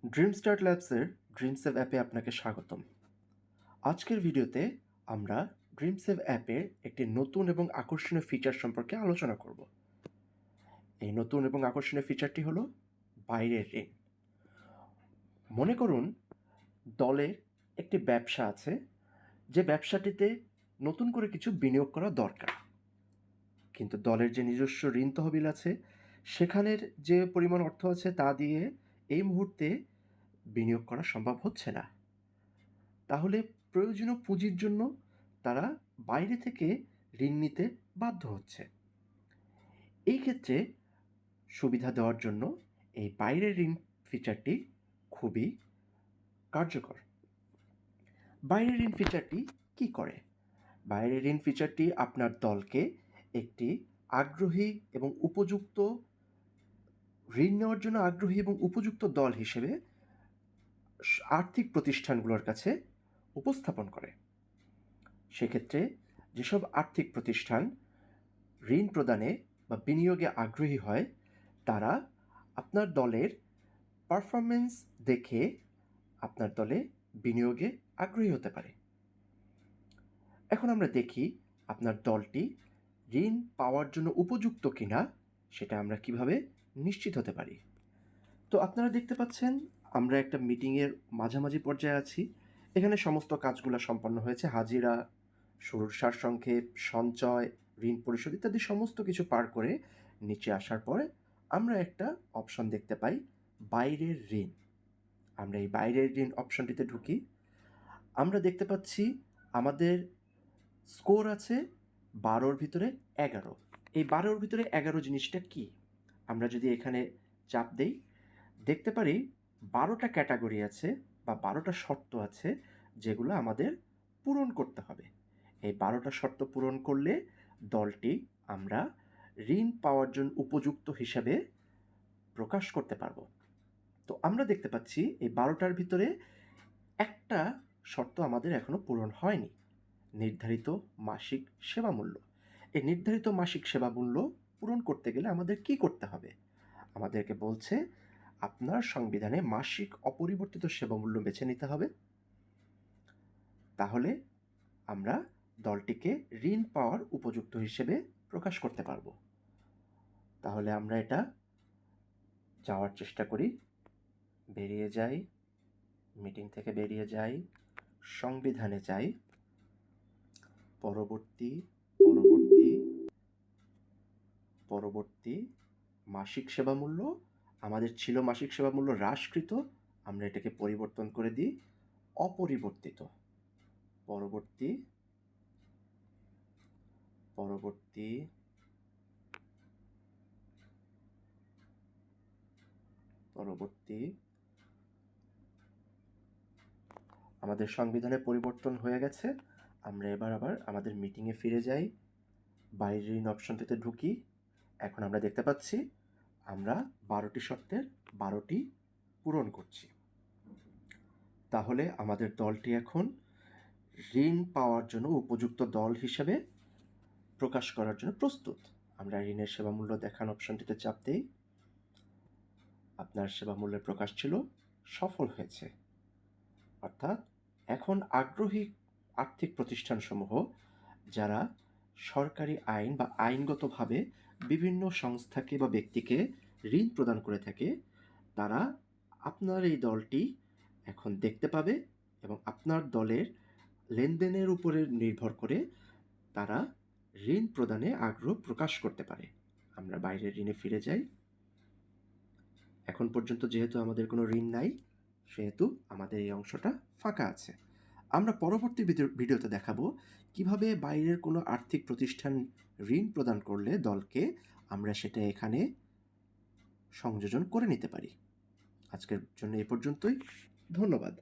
ড্রিমস্টার ল্যাবসের ড্রিমসেভ অ্যাপে আপনাকে স্বাগতম। আজকের ভিডিওতে আমরা ড্রিমসেভ অ্যাপের একটি নতুন এবং আকর্ষণীয় ফিচার সম্পর্কে আলোচনা করব। এই নতুন এবং আকর্ষণীয় ফিচারটি হলো বাইরের ঋণ। মনে করুন দলের একটি ব্যবসা আছে, যে ব্যবসাটিতে নতুন করে কিছু বিনিয়োগ করা দরকার, কিন্তু দলের যে নিজস্ব ঋণ তহবিল আছে সেখানের যে পরিমাণ অর্থ আছে তা দিয়ে এই মুহূর্তে বিনিয়োগ করা সম্ভব হচ্ছে না। তাহলে প্রয়োজনীয় পুঁজির জন্য তারা বাইরে থেকে ঋণ নিতে বাধ্য হচ্ছে। এই ক্ষেত্রে সুবিধা দেওয়ার জন্য এই বাইরের ঋণ ফিচারটি খুবই কার্যকর। বাইরের ঋণ ফিচারটি কি করে? বাইরের ঋণ ফিচারটি আপনার দলকে একটি আগ্রহী এবং উপযুক্ত ঋণ নেওয়ার জন্য আগ্রহী এবং উপযুক্ত দল হিসেবে আর্থিক প্রতিষ্ঠানগুলোর কাছে উপস্থাপন করে। সেক্ষেত্রে যেসব আর্থিক প্রতিষ্ঠান ঋণ প্রদানে বা বিনিয়োগে আগ্রহী হয় তারা আপনার দলের পারফরমেন্স দেখে আপনার দলে বিনিয়োগে আগ্রহী হতে পারে। এখন আমরা দেখি আপনার দলটি ঋণ পাওয়ার জন্য উপযুক্ত কিনা সেটা আমরা কিভাবে নিশ্চিত হতে পারি। তো আপনারা দেখতে পাচ্ছেন আমরা একটা মিটিংয়ের মাঝামাঝি পর্যায়ে আছি। এখানে সমস্ত কাজগুলো সম্পন্ন হয়েছে, হাজিরা, শুরুর সারসংক্ষেপ, সঞ্চয়, ঋণ পরিশোধ ইত্যাদি সমস্ত কিছু পার করে নিচে আসার পরে আমরা একটা অপশন দেখতে পাই, বাইরের ঋণ। আমরা এই বাইরের ঋণ অপশনটিতে ঢুকি। আমরা দেখতে পাচ্ছি আমাদের স্কোর আছে 12-র ভিতরে 11। এই 12-র ভিতরে 11 জিনিসটা কি? আমরা যদি এখানে চাপ দেই দেখতে পারি 12টা ক্যাটাগরি আছে বা 12টা শর্ত আছে যেগুলো আমাদের পূরণ করতে হবে। এই 12টা শর্ত পূরণ করলে দলটি আমরা ঋণ পাওয়ার জন্য উপযুক্ত হিসাবে প্রকাশ করতে পারবো। তো আমরা দেখতে পাচ্ছি এই 12টার ভিতরে একটা শর্ত আমাদের এখনো পূরণ হয়নি, নির্ধারিত মাসিক সেবা মূল্য। এই নির্ধারিত মাসিক সেবা মূল্য পূরণ করতে গেলে আমাদের কি করতে হবে? আমাদেরকে বলছে আপনার সংবিধানে মাসিক অপরিবর্তিত সেবা মূল্য বেছে নিতে হবে। তাহলে আমরা দলটিকে ঋণ পাওয়ার উপযুক্ত হিসেবে প্রকাশ করতে পারবো। তাহলে আমরা এটা যাওয়ার চেষ্টা করি, বেরিয়ে যাই, মিটিং থেকে বেরিয়ে যাই, সংবিধানে যাই, পরবর্তী পরবর্তী পরবর্তী মাসিক সেবা মূল্য। আমাদের ছিল মাসিক সেবা মূল্য হ্রাসকৃত, আমরা এটাকে পরিবর্তন করে দিই অপরিবর্তিত। পরবর্তী পরবর্তী পরবর্তী আমাদের সংবিধানে পরিবর্তন হয়ে গেছে। আমরা এবার আবার আমাদের মিটিংয়ে ফিরে যাই, বাইরের ঋণ অপশনটিতে ঢুকি। এখন আমরা দেখতে পাচ্ছি আমরা 12টি শর্তের 12টি পূরণ করছি। তাহলে আমাদের দলটি এখন ঋণ পাওয়ার জন্য উপযুক্ত দল হিসেবে প্রকাশ করার জন্য প্রস্তুত। আমরা ঋণের সেবা মূল্য দেখান অপশনটিতে চাপ দিই। আপনার সেবা মূল্যের প্রকাশ ছিল সফল হয়েছে, অর্থাৎ এখন আগ্রহী আর্থিক প্রতিষ্ঠানসমূহ যারা সরকারি আইন বা আইনগতভাবে বিভিন্ন সংস্থাকে বা ব্যক্তিকে ঋণ প্রদান করে থাকে তারা আপনার এই দলটি এখন দেখতে পাবে এবং আপনার দলের লেনদেনের উপরে নির্ভর করে তারা ঋণ প্রদানে আগ্রহ প্রকাশ করতে পারে। আমরা বাইরের ঋণে ফিরে যাই। এখন পর্যন্ত যেহেতু আমাদের কোনো ঋণ নাই সেহেতু আমাদের এই অংশটা ফাঁকা আছে। আমরা পরবর্তী ভিডিওতে দেখাবো কিভাবে বাইরের কোনো আর্থিক প্রতিষ্ঠান ঋণ প্রদান করলে দলকে আমরা সেটা এখানে সংযোজন করে নিতে পারি। আজকের জন্য এ পর্যন্তই। ধন্যবাদ।